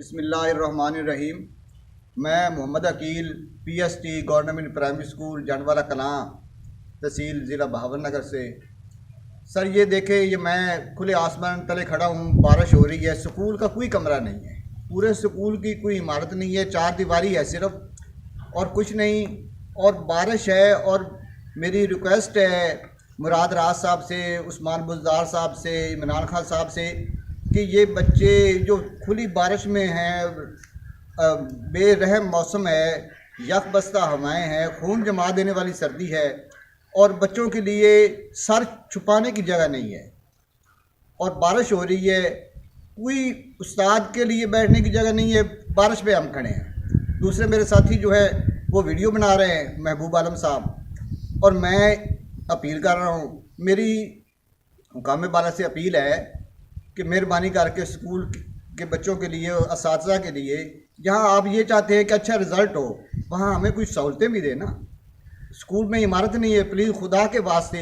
बिस्मिल्लाहिर्रहमानिर्रहीम। मैं Mohammad Aqeel PST government primary school Janwala Kalan तहसील ज़िला बहावलनगर से। सर ये देखें, ये मैं खुले आसमान तले खड़ा हूँ, बारिश हो रही है, स्कूल का कोई कमरा नहीं है, पूरे स्कूल की कोई इमारत नहीं है, चार दीवारी है सिर्फ और कुछ नहीं। और बारिश है और मेरी रिक्वेस्ट है मुराद राज साहब से, उस्मान बुज़दार साहब से, इमरान खान साहब से कि ये बच्चे जो खुली बारिश में हैं, बेरहम मौसम है, यख बस्ता हवाएँ हैं, खून जमा देने वाली सर्दी है और बच्चों के लिए सर छुपाने की जगह नहीं है और बारिश हो रही है, कोई उस्ताद के लिए बैठने की जगह नहीं है, बारिश में हम खड़े हैं। दूसरे मेरे साथी जो है वो वीडियो बना रहे हैं, महबूब आलम साहब, और मैं अपील कर रहा हूँ, मेरी हुकाम बाला से अपील है कि मेहरबानी करके स्कूल के बच्चों के लिए, असातिज़ा के लिए, जहाँ आप ये चाहते हैं कि अच्छा रिज़ल्ट हो, वहाँ हमें कुछ सहूलतें भी देना। स्कूल में इमारत नहीं है, प्लीज़ खुदा के वास्ते